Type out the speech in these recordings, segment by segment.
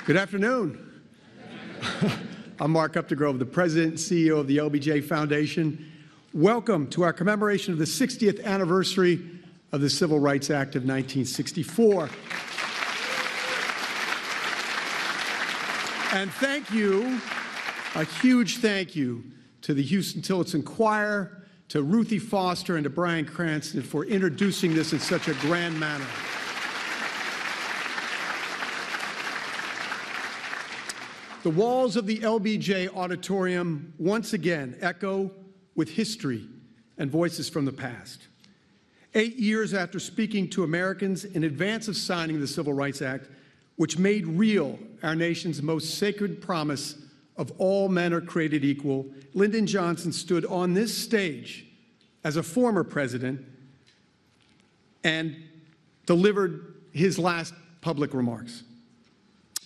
Good afternoon. I'm Mark Updegrove, the President and CEO of the LBJ Foundation. Welcome to our commemoration of the 60th anniversary of the Civil Rights Act of 1964. And thank you, a huge thank you to the Houston Tillotson Choir, to Ruthie Foster, and to Brian Cranston for introducing this in such a grand manner. The walls of the LBJ Auditorium once again echo with history and voices from the past. 8 years after speaking to Americans in advance of signing the Civil Rights Act, which made real our nation's most sacred promise of all men are created equal, Lyndon Johnson stood on this stage as a former president and delivered his last public remarks.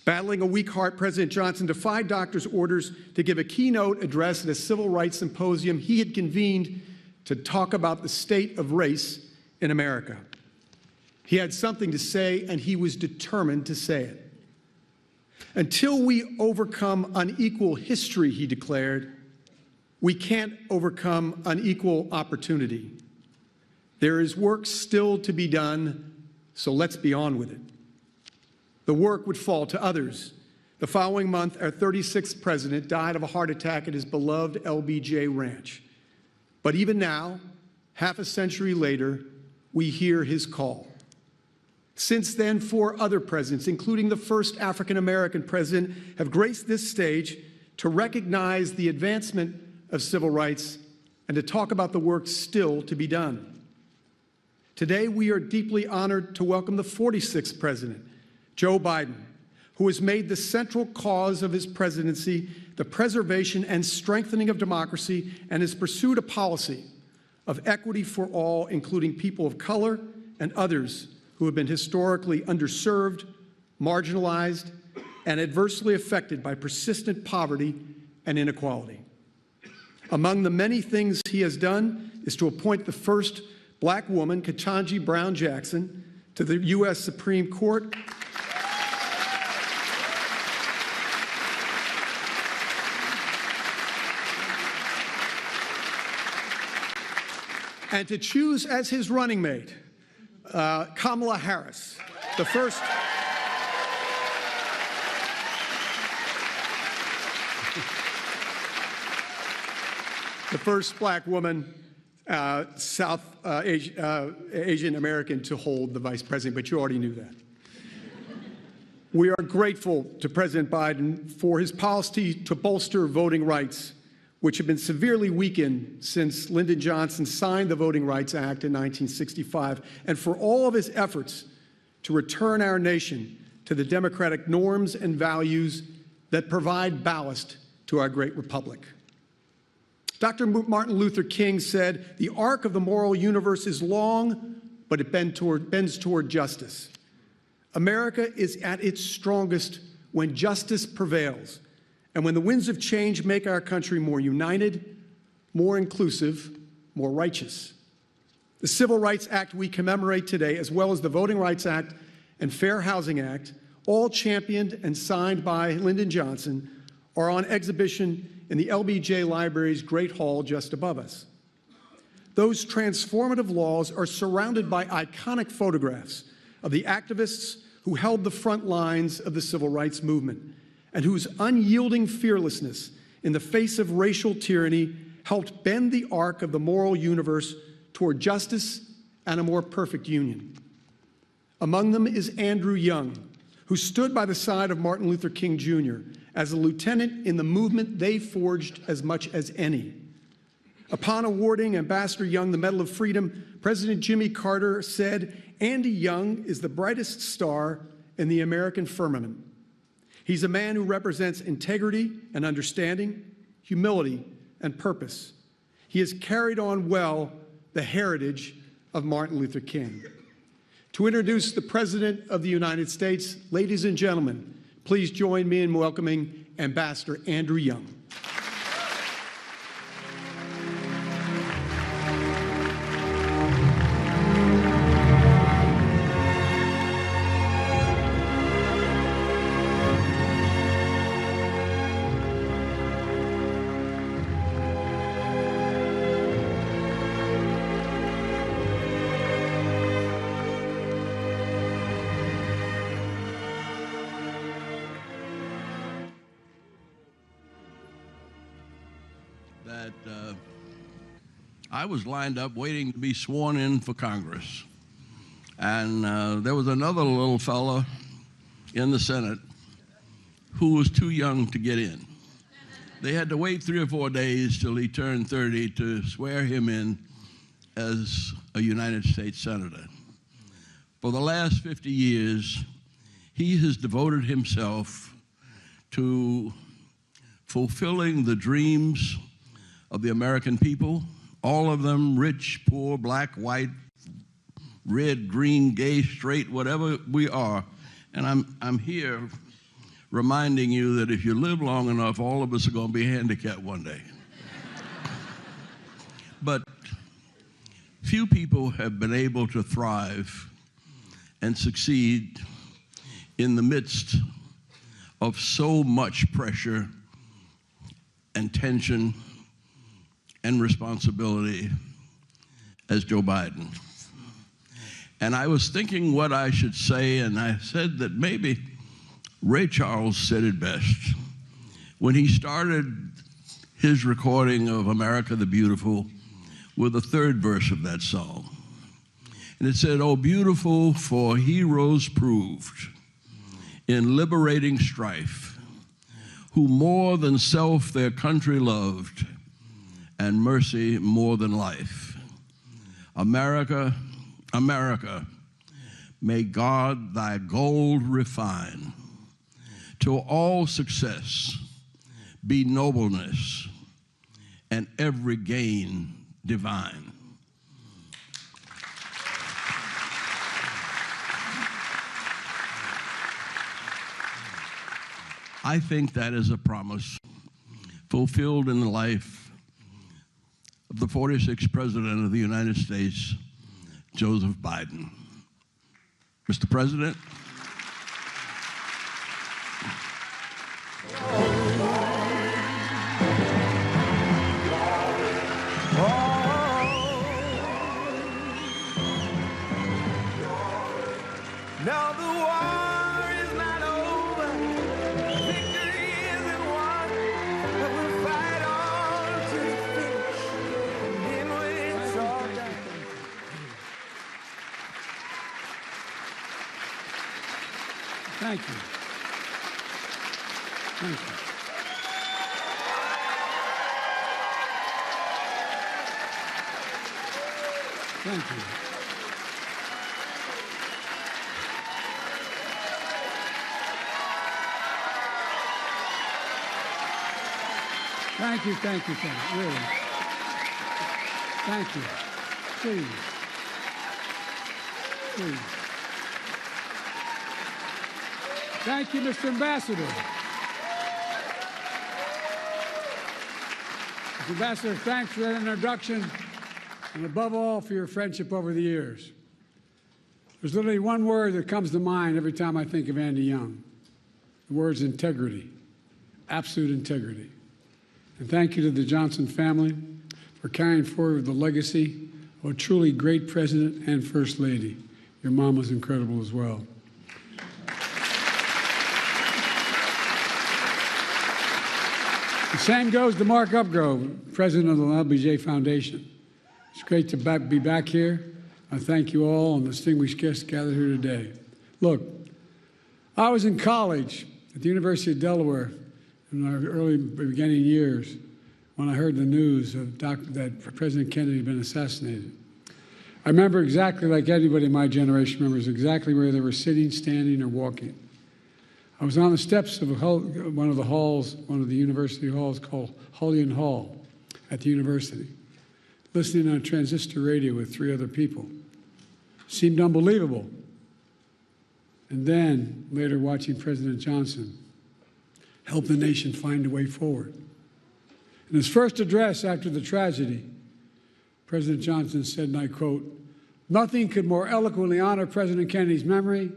Battling a weak heart, President Johnson defied doctors' orders to give a keynote address at a civil rights symposium he had convened to talk about the state of race in America. He had something to say, and he was determined to say it. Until we overcome unequal history, he declared, we can't overcome unequal opportunity. There is work still to be done, so let's be on with it. The work would fall to others. The following month, our 36th president died of a heart attack at his beloved LBJ ranch. But even now, half a century later, we hear his call. Since then, 4 other presidents, including the first African-American president, have graced this stage to recognize the advancement of civil rights and to talk about the work still to be done. Today, we are deeply honored to welcome the 46th president, Joe Biden, who has made the central cause of his presidency the preservation and strengthening of democracy and has pursued a policy of equity for all, including people of color and others who have been historically underserved, marginalized, and adversely affected by persistent poverty and inequality. Among the many things he has done is to appoint the first Black woman, Ketanji Brown Jackson, to the U.S. Supreme Court, and to choose as his running mate Kamala Harris, the first Black woman, South Asian American to hold the vice president, but you already knew that. We are grateful to President Biden for his policy to bolster voting rights, which have been severely weakened since Lyndon Johnson signed the Voting Rights Act in 1965, and for all of his efforts to return our nation to the democratic norms and values that provide ballast to our great republic. Dr. Martin Luther King said, "The arc of the moral universe is long, but it bends toward justice." America is at its strongest when justice prevails, and when the winds of change make our country more united, more inclusive, more righteous. The Civil Rights Act we commemorate today, as well as the Voting Rights Act and Fair Housing Act, all championed and signed by Lyndon Johnson, are on exhibition in the LBJ Library's Great Hall just above us. Those transformative laws are surrounded by iconic photographs of the activists who held the front lines of the civil rights movement, and whose unyielding fearlessness in the face of racial tyranny helped bend the arc of the moral universe toward justice and a more perfect union. Among them is Andrew Young, who stood by the side of Martin Luther King Jr. as a lieutenant in the movement they forged as much as any. Upon awarding Ambassador Young the Medal of Freedom, President Jimmy Carter said, "Andy Young is the brightest star in the American firmament. He's a man who represents integrity and understanding, humility and purpose. He has carried on well the heritage of Martin Luther King." To introduce the President of the United States, ladies and gentlemen, please join me in welcoming Ambassador Andrew Young. that I was lined up waiting to be sworn in for Congress. And there was another little fella in the Senate who was too young to get in. They had to wait 3 or 4 days till he turned 30 to swear him in as a United States Senator. For the last 50 years, he has devoted himself to fulfilling the dreams of the American people, all of them, rich, poor, black, white, red, green, gay, straight, whatever we are. And I'm here reminding you that if you live long enough, all of us are going to be handicapped one day. But few people have been able to thrive and succeed in the midst of so much pressure and tension and responsibility as Joe Biden. And I was thinking what I should say, and I said that maybe Ray Charles said it best when he started his recording of America the Beautiful with the 3rd verse of that song. And it said, "Oh, beautiful for heroes proved in liberating strife, who more than self their country loved, and mercy more than life. America, America, may God thy gold refine. To all success be nobleness, and every gain divine." I think that is a promise fulfilled in the life of the 46th President of the United States, Joseph Biden. Mr. President. Now the war is not over, victory isn't won, but we'll fight on to the finish, and then when it's all done. Thank you. Thank you. Thank you. Thank you, thank you, really. Thank you. Please. Please. Thank you, Mr. Ambassador. Mr. Ambassador, thanks for that introduction, and above all, for your friendship over the years. There's literally one word that comes to mind every time I think of Andy Young. The word's integrity, absolute integrity. And thank you to the Johnson family for carrying forward the legacy of a truly great president and first lady. Your mom was incredible as well. The same goes to Mark Upgrove, president of the LBJ Foundation. It's great to be back here. I thank you all and distinguished guests gathered here today. Look, I was in college at the University of Delaware in our early beginning years when I heard the news of that President Kennedy had been assassinated. I remember exactly like anybody in my generation remembers exactly where they were sitting, standing, or walking. I was on the steps of one of the university halls called Hullion Hall at the university, listening on a transistor radio with 3 other people. It seemed unbelievable. And then, later watching President Johnson help the nation find a way forward. In his first address after the tragedy, President Johnson said, and I quote, "Nothing could more eloquently honor President Kennedy's memory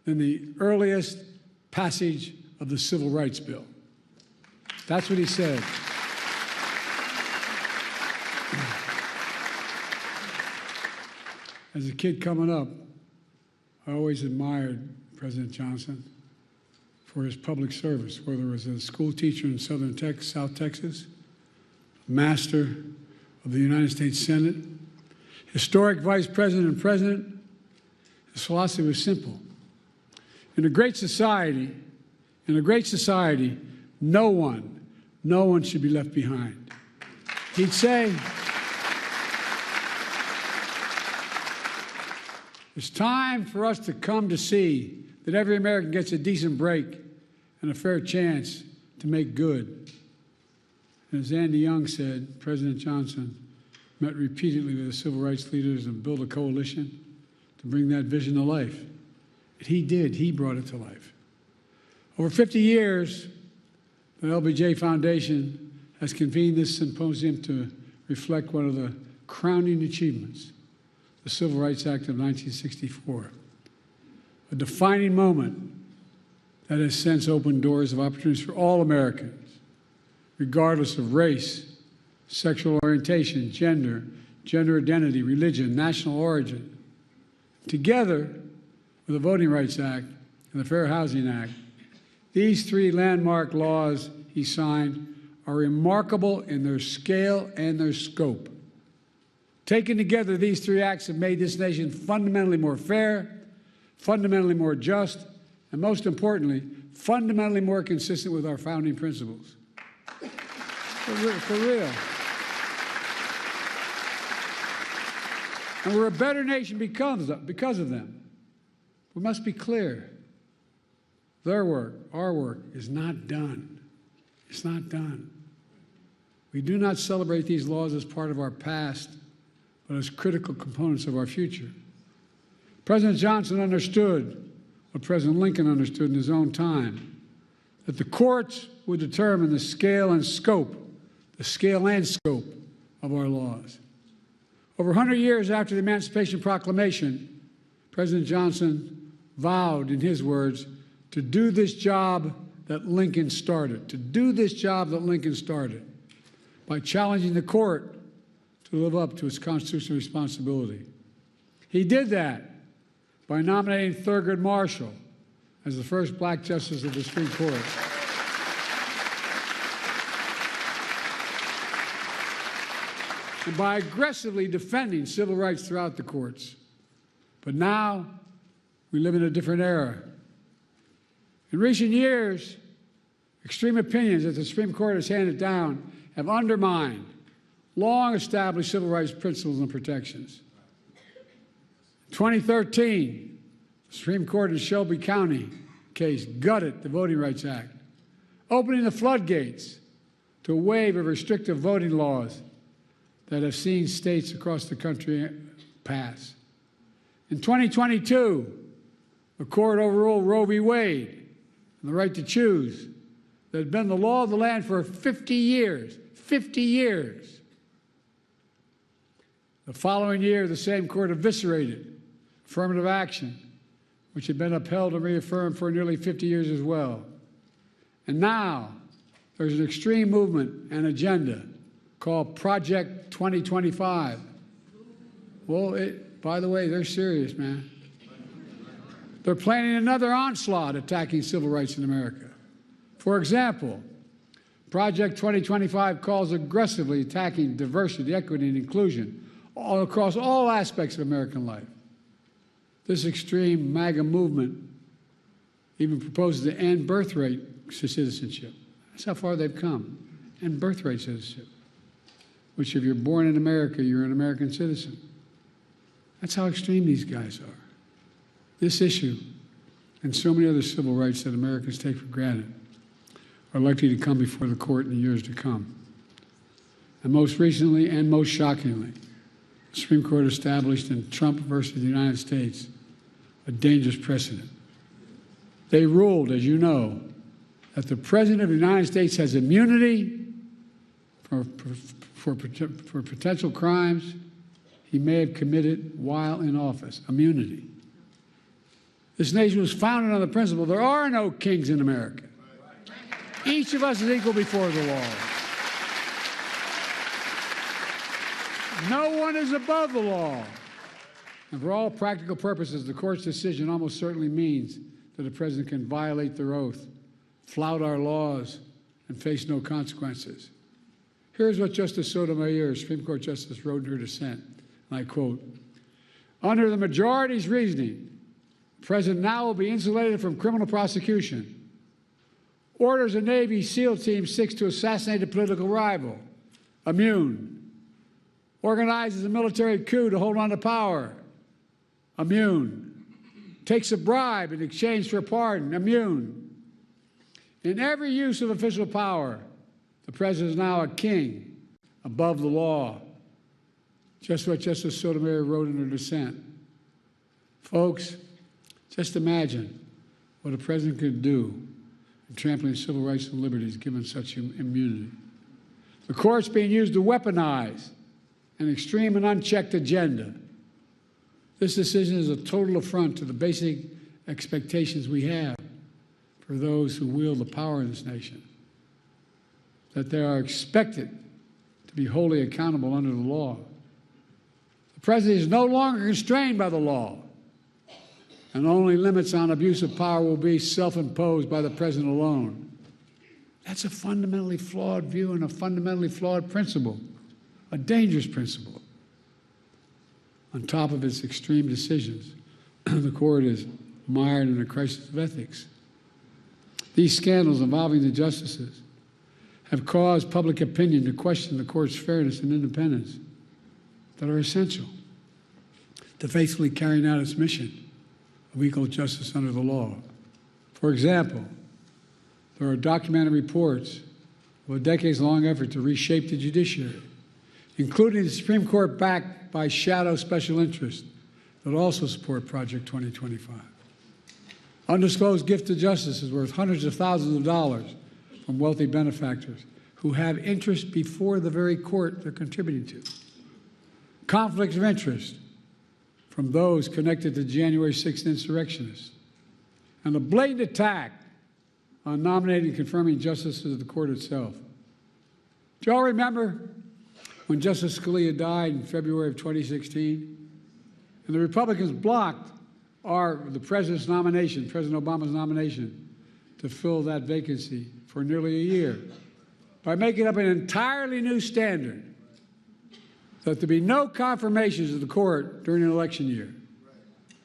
than the earliest passage of the Civil Rights Bill." That's what he said. As a kid coming up, I always admired President Johnson for his public service, whether it was a school teacher in South Texas, Master of the United States Senate, historic Vice President and President, his philosophy was simple. In a great society, no one should be left behind. He'd say, it's time for us to come to see that every American gets a decent break and a fair chance to make good. And as Andy Young said, President Johnson met repeatedly with the civil rights leaders and built a coalition to bring that vision to life. And he did. He brought it to life. Over 50 years, the LBJ Foundation has convened this symposium to reflect one of the crowning achievements, the Civil Rights Act of 1964, a defining moment that has since opened doors of opportunities for all Americans, regardless of race, sexual orientation, gender identity, religion, national origin. Together with the Voting Rights Act and the Fair Housing Act, these three landmark laws he signed are remarkable in their scale and their scope. Taken together, these three acts have made this nation fundamentally more fair, fundamentally more just, and most importantly, fundamentally more consistent with our founding principles. For real. And we're a better nation because of them. We must be clear. Their work, our work, is not done. It's not done. We do not celebrate these laws as part of our past, but as critical components of our future. President Johnson understood what President Lincoln understood in his own time, that the courts would determine the scale and scope of our laws. Over 100 years after the Emancipation Proclamation, President Johnson vowed, in his words, to do this job that Lincoln started, by challenging the court to live up to its constitutional responsibility. He did that by nominating Thurgood Marshall as the first black justice of the Supreme Court. And by aggressively defending civil rights throughout the courts. But now, we live in a different era. In recent years, extreme opinions that the Supreme Court has handed down have undermined long-established civil rights principles and protections. In 2013, the Supreme Court in Shelby County case gutted the Voting Rights Act, opening the floodgates to a wave of restrictive voting laws that have seen states across the country pass. In 2022, the court overruled Roe v. Wade and the right to choose that had been the law of the land for 50 years. 50 years. The following year, the same court eviscerated affirmative action, which had been upheld and reaffirmed for nearly 50 years as well. And now, there's an extreme movement and agenda called Project 2025. Well, by the way, they're serious, man. They're planning another onslaught attacking civil rights in America. For example, Project 2025 calls aggressively attacking diversity, equity, and inclusion all across all aspects of American life. This extreme MAGA movement even proposes to end birthright citizenship. That's how far they've come. End birthright citizenship, which if you're born in America, you're an American citizen. That's how extreme these guys are. This issue and so many other civil rights that Americans take for granted are likely to come before the court in the years to come. And most recently and most shockingly, the Supreme Court established in Trump versus the United States a dangerous precedent. They ruled, as you know, that the President of the United States has immunity for potential crimes he may have committed while in office. Immunity. This nation was founded on the principle there are no kings in America. Each of us is equal before the law. No one is above the law. And for all practical purposes, the court's decision almost certainly means that the president can violate their oath, flout our laws, and face no consequences. Here's what Justice Sotomayor, Supreme Court Justice, wrote in her dissent, and I quote, "Under the majority's reasoning, the President now will be insulated from criminal prosecution. Orders a Navy SEAL Team 6 to assassinate a political rival. Immune. Organizes a military coup to hold on to power. Immune. Takes a bribe in exchange for a pardon. Immune. In every use of official power, the President is now a king above the law." Just what Justice Sotomayor wrote in her dissent. Folks, just imagine what a president could do in trampling civil rights and liberties given such immunity. The court's being used to weaponize an extreme and unchecked agenda. This decision is a total affront to the basic expectations we have for those who wield the power in this nation, that they are expected to be wholly accountable under the law. The President is no longer constrained by the law, and only limits on abuse of power will be self-imposed by the President alone. That's a fundamentally flawed view and a fundamentally flawed principle, a dangerous principle. On top of its extreme decisions, the court is mired in a crisis of ethics. These scandals involving the justices have caused public opinion to question the court's fairness and independence that are essential to faithfully carrying out its mission of equal justice under the law. For example, there are documented reports of a decades-long effort to reshape the judiciary, including the Supreme Court backed by shadow special interests that also support Project 2025. Undisclosed gift to justice is worth hundreds of thousands of dollars from wealthy benefactors who have interest before the very court they're contributing to. Conflicts of interest from those connected to January 6th insurrectionists, and a blatant attack on nominating and confirming justices of the court itself. Do you all remember when Justice Scalia died in February of 2016? And the Republicans blocked the President's nomination, President Obama's nomination, to fill that vacancy for nearly a year by making up an entirely new standard that there be no confirmations of the court during an election year.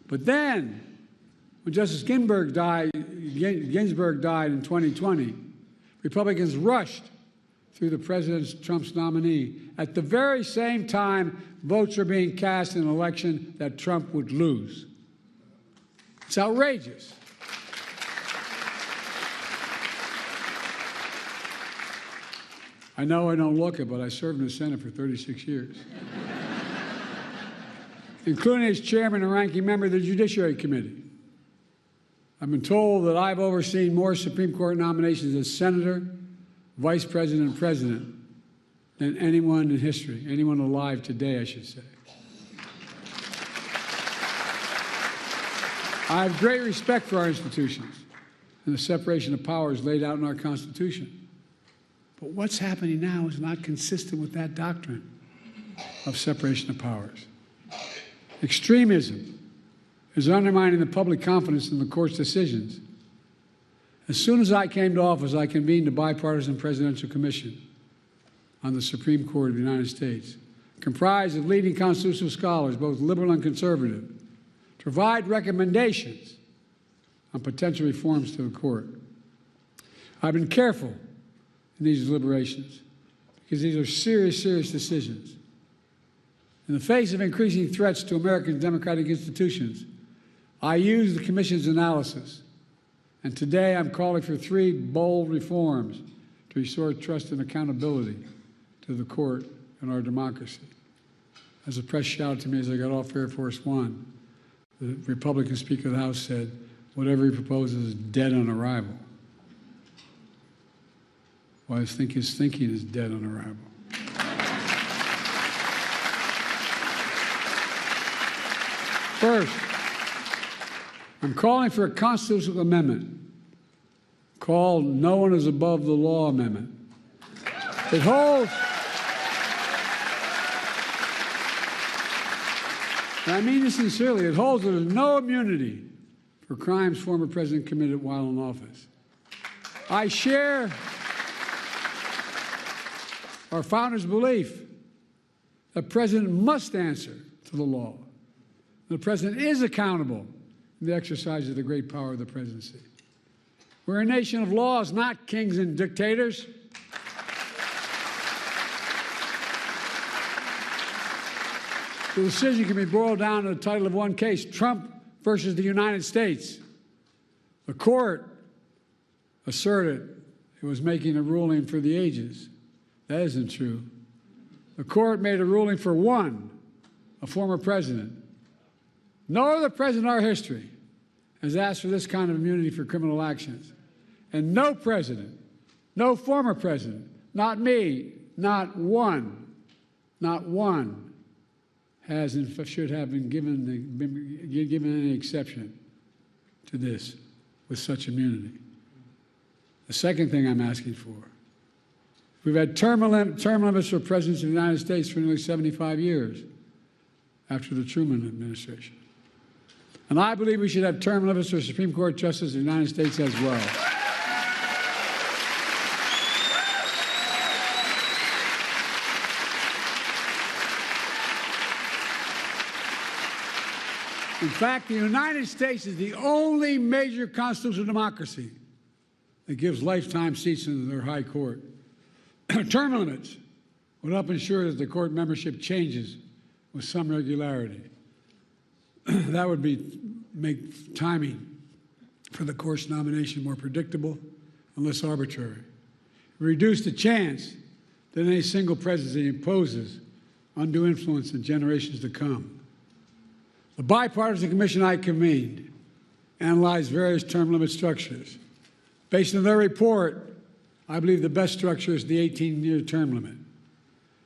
But then, when Justice Ginsburg died in 2020, Republicans rushed through the President Trump's nominee at the very same time votes are being cast in an election that Trump would lose. It's outrageous. I know I don't look it, but I served in the Senate for 36 years, including as chairman and ranking member of the Judiciary Committee. I've been told that I've overseen more Supreme Court nominations as senator, vice president, and president than anyone in history, anyone alive today, I should say. I have great respect for our institutions and the separation of powers laid out in our Constitution. But what's happening now is not consistent with that doctrine of separation of powers. Extremism is undermining the public confidence in the court's decisions. As soon as I came to office, I convened a bipartisan presidential commission on the Supreme Court of the United States, comprised of leading constitutional scholars, both liberal and conservative, to provide recommendations on potential reforms to the court. I've been careful in these deliberations because these are serious, serious decisions. In the face of increasing threats to American democratic institutions, I use the Commission's analysis, and today I'm calling for 3 bold reforms to restore trust and accountability to the court and our democracy. As the press shouted to me as I got off Air Force One, the Republican Speaker of the House said, "Whatever he proposes is dead on arrival." Well, I think his thinking is dead on arrival. First, I'm calling for a constitutional amendment called No One is Above the Law Amendment. It holds, and I mean this sincerely, it holds that there's no immunity for crimes former president committed while in office. I share our founders' belief that the president must answer to the law. The president is accountable in the exercise of the great power of the presidency. We're a nation of laws, not kings and dictators. The decision can be boiled down to the title of one case, Trump versus the United States. The court asserted it was making a ruling for the ages. That isn't true. The court made a ruling for one, a former president. No other president in our history has asked for this kind of immunity for criminal actions. And no president, no former president, not me, not one, has and should have been given any exception to this with such immunity. The second thing I'm asking for, we've had term limits for presidents of the United States for nearly 75 years after the Truman administration. And I believe we should have term limits for Supreme Court justices of the United States as well. In fact, the United States is the only major constitutional democracy that gives lifetime seats in their high court. Term limits would help ensure that the court membership changes with some regularity. That would make timing for the court's nomination more predictable and less arbitrary. Reduce the chance that any single presidency imposes undue influence in generations to come. The bipartisan commission I convened analyzed various term limit structures. Based on their report, I believe the best structure is the 18-year term limit.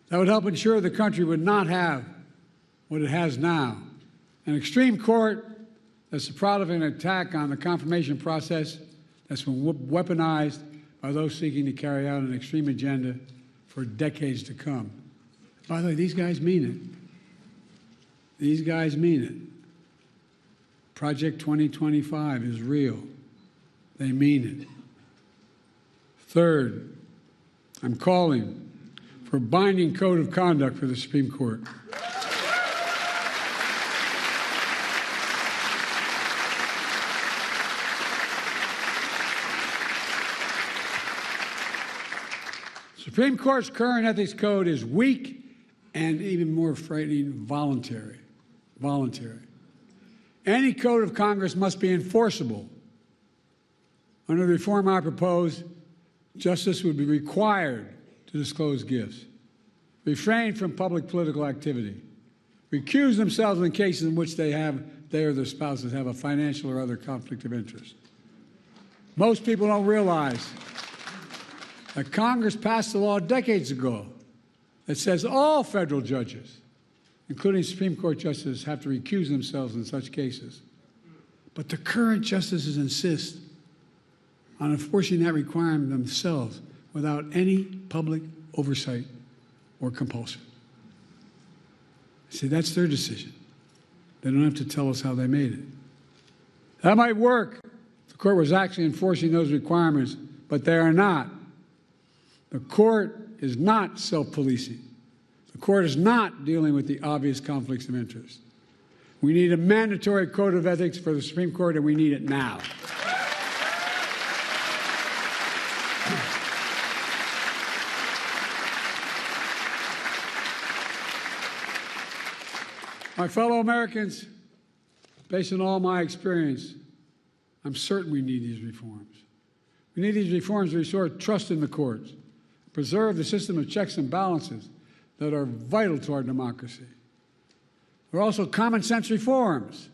That would help ensure the country would not have what it has now, an extreme court that's the product of an attack on the confirmation process that's been weaponized by those seeking to carry out an extreme agenda for decades to come. By the way, these guys mean it. These guys mean it. Project 2025 is real. They mean it. Third, I'm calling for a binding code of conduct for the Supreme Court. Supreme Court's current ethics code is weak and even more frightening, voluntary. Any code of Congress must be enforceable. Under the reform I propose, justice would be required to disclose gifts, refrain from public political activity, recuse themselves in cases in which they or their spouses have a financial or other conflict of interest. Most people don't realize that Congress passed a law decades ago that says all federal judges, including Supreme Court justices, have to recuse themselves in such cases. But the current justices insist on enforcing that requirement themselves without any public oversight or compulsion. See, that's their decision. They don't have to tell us how they made it. That might work if the court was actually enforcing those requirements, but they are not. The court is not self-policing. The court is not dealing with the obvious conflicts of interest. We need a mandatory code of ethics for the Supreme Court, and we need it now. My fellow Americans, based on all my experience, I'm certain we need these reforms. We need these reforms to restore trust in the courts, preserve the system of checks and balances that are vital to our democracy. There are also common sense reforms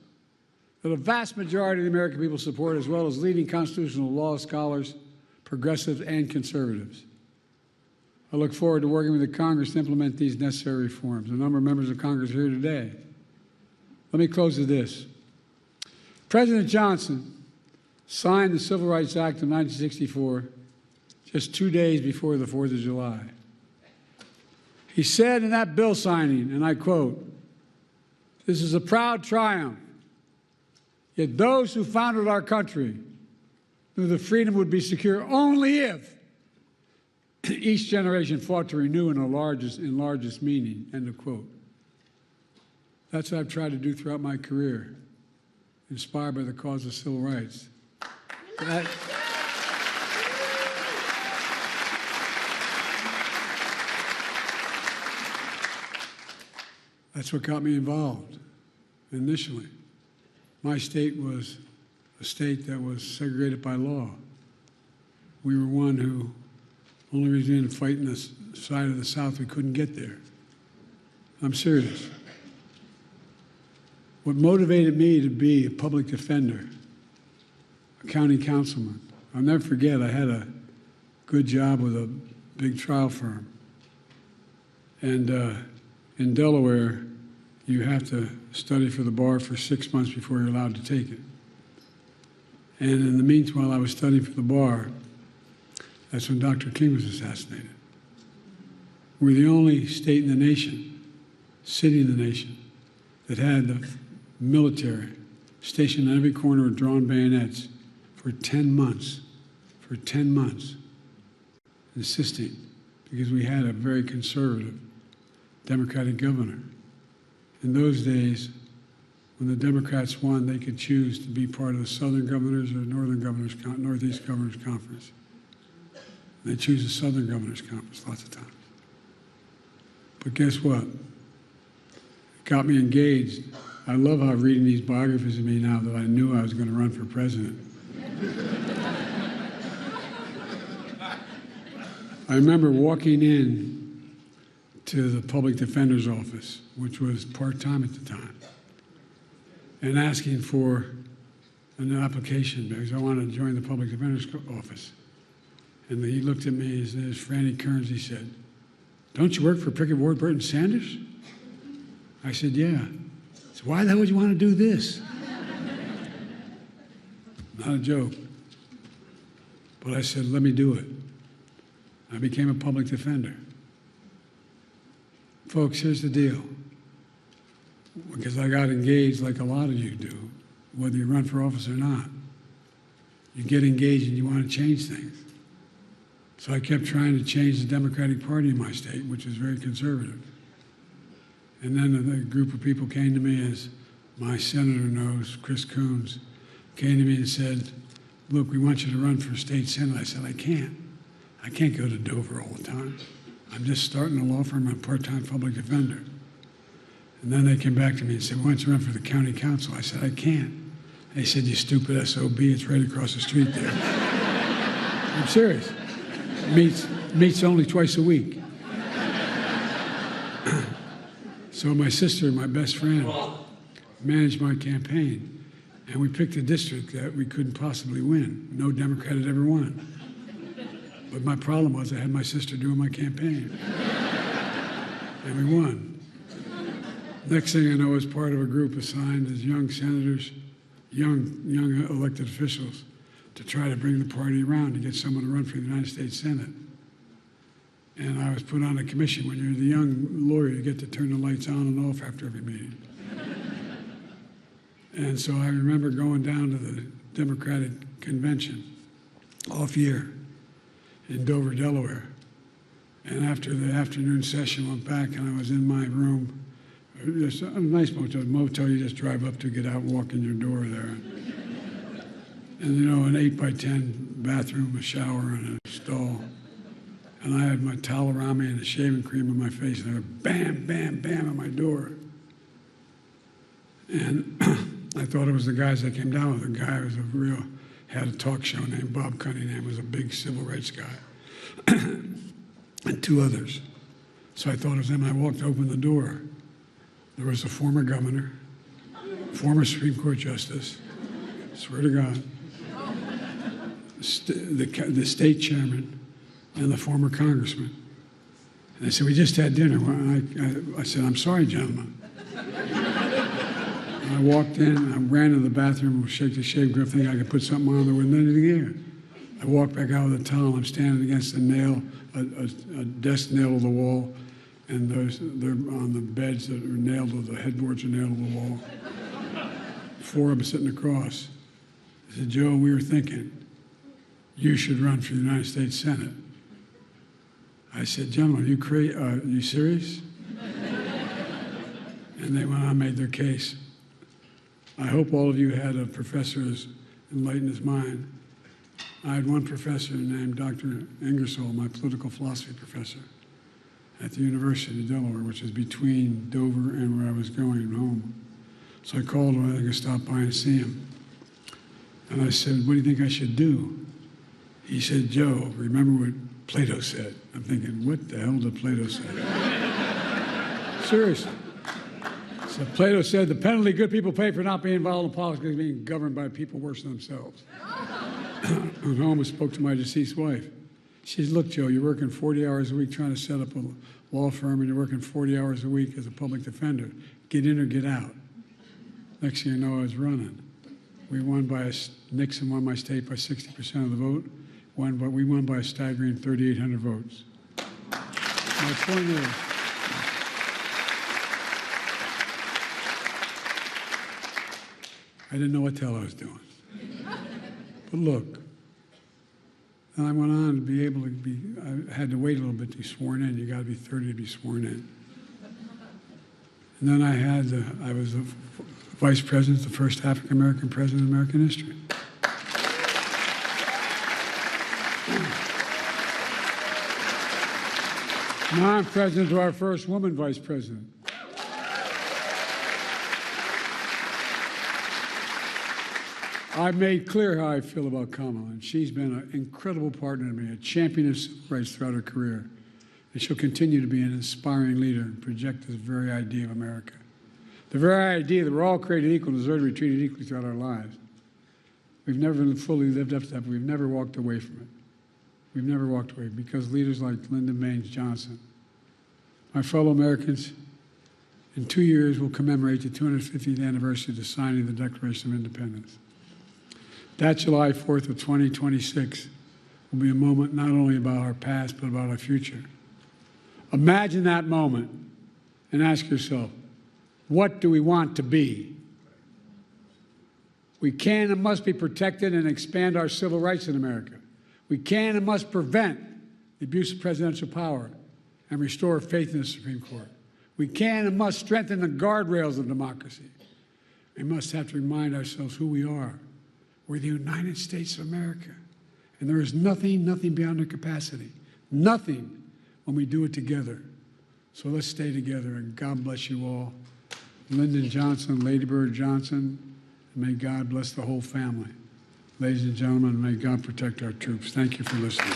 that a vast majority of the American people support, as well as leading constitutional law scholars, progressives, and conservatives. I look forward to working with the Congress to implement these necessary reforms. A number of members of Congress are here today. Let me close with this. President Johnson signed the Civil Rights Act of 1964 just 2 days before the 4th of July. He said in that bill signing, and I quote, "This is a proud triumph, yet those who founded our country knew that freedom would be secure only if Each generation fought to renew in largest meaning, end of quote. That's what I've tried to do throughout my career, inspired by the cause of civil rights. That's what got me involved initially. My state was a state that was segregated by law. We were one who, only reason we didn't fight in the side of the South, we couldn't get there. I'm serious. What motivated me to be a public defender, a county councilman, I'll never forget, I had a good job with a big trial firm. And in Delaware, you have to study for the bar for 6 months before you're allowed to take it. And in the meanwhile, I was studying for the bar. That's when Dr. King was assassinated. We're the only state in the nation, city in the nation, that had the military stationed on every corner with drawn bayonets for 10 months, insisting, because we had a very conservative Democratic governor. In those days, when the Democrats won, they could choose to be part of the Southern Governors or Northeast Governors Conference. They choose the Southern Governors Conference lots of times. But guess what? It got me engaged. I love how reading these biographies of me now that I knew I was going to run for president. I remember walking in to the public defender's office, which was part-time at the time, and asking for an application because I wanted to join the public defender's office. And he looked at me, his name is Franny Kearns, he said, "Don't you work for Pickett, Ward, Burton, Sanders?" I said, "Yeah." He said, "Why the hell would you want to do this?" Not a joke. But I said, "Let me do it." I became a public defender. Folks, here's the deal. Because I got engaged like a lot of you do, whether you run for office or not. You get engaged and you want to change things. So I kept trying to change the Democratic Party in my state, which is very conservative. And then a group of people came to me, as my senator knows, Chris Coons, came to me and said, "Look, we want you to run for state senate." I said, I can't go to Dover all the time. I'm just starting a law firm. I'm a part-time public defender. And then they came back to me and said, "Why don't you run for the county council?" I said, "I can't." They said, "You stupid SOB, it's right across the street there." I'm serious. Meets only twice a week. So my sister, my best friend, managed my campaign. And we picked a district that we couldn't possibly win. No Democrat had ever won. But my problem was I had my sister doing my campaign. And we won. Next thing I know, I was part of a group assigned as young senators, young elected officials, to try to bring the party around to get someone to run for the United States Senate. And I was put on a commission. When you're the young lawyer, you get to turn the lights on and off after every meeting. And so I remember going down to the Democratic convention off year in Dover, Delaware. And after the afternoon session, went back and I was in my room. There's a nice motel you just drive up to, get out and walk in your door there. And you know, an 8x10 bathroom, a shower, and a stall. And I had my towel around me and a shaving cream on my face, and I went bam, bam, bam at my door. And I thought it was the guys that came down with. The guy was had a talk show named Bob Cunningham, was a big civil rights guy, and two others. So I thought it was them. I walked to open the door. There was a former governor, former Supreme Court justice, swear to God, the state chairman, and the former congressman. And they said, "We just had dinner." Well, I said, "I'm sorry, gentlemen." I walked in, I ran to the bathroom, shake the shave grip, thinking I could put something on there with anything here. I walked back out with a towel. I'm standing against a nail, a desk nail to the wall, and they're on the beds that are nailed to the headboards are nailed to the wall. Four of them sitting across. I said, "Joe, we were thinking you should run for the United States Senate." I said, gentlemen, you serious? And they went on and made their case. I hope all of you had a professor as enlightened as mine. I had one professor named Dr. Ingersoll, my political philosophy professor, at the University of Delaware, which is between Dover and where I was going home. So I called him, I could stop by and see him. And I said, what do you think I should do? He said, Joe, remember what Plato said. I'm thinking, what the hell did Plato say? Seriously. So Plato said, the penalty good people pay for not being involved in politics is being governed by people worse than themselves. I went home and spoke to my deceased wife. She said, look, Joe, you're working 40 hours a week trying to set up a law firm, and you're working 40 hours a week as a public defender. Get in or get out. Next thing you know, I was running. Nixon won my state by 60% of the vote. We won by a staggering 3,800 votes. My point is, I didn't know what the hell I was doing. But look, and I went on to be able to I had to wait a little bit to be sworn in. You got to be 30 to be sworn in. And then I was the vice president, the first African-American president in American history. Now I'm president to our first woman vice president. I've made clear how I feel about Kamala, and she's been an incredible partner to me, a champion of civil rights throughout her career. And she'll continue to be an inspiring leader and project this very idea of America. The very idea that we're all created equal and deserve to be treated equally throughout our lives. We've never fully lived up to that, but we've never walked away from it. We've never walked away because leaders like Lyndon Baines Johnson, my fellow Americans, in 2 years we'll commemorate the 250th anniversary of the signing of the Declaration of Independence. That July 4th of 2026 will be a moment not only about our past, but about our future. Imagine that moment and ask yourself, what do we want to be? We can and must be protected and expand our civil rights in America. We can and must prevent the abuse of presidential power and restore faith in the Supreme Court. We can and must strengthen the guardrails of democracy. We must have to remind ourselves who we are. We're the United States of America. And there is nothing beyond our capacity. Nothing when we do it together. So let's stay together, and God bless you all. Lyndon Johnson, Lady Bird Johnson, and may God bless the whole family. Ladies and gentlemen, may God protect our troops. Thank you for listening.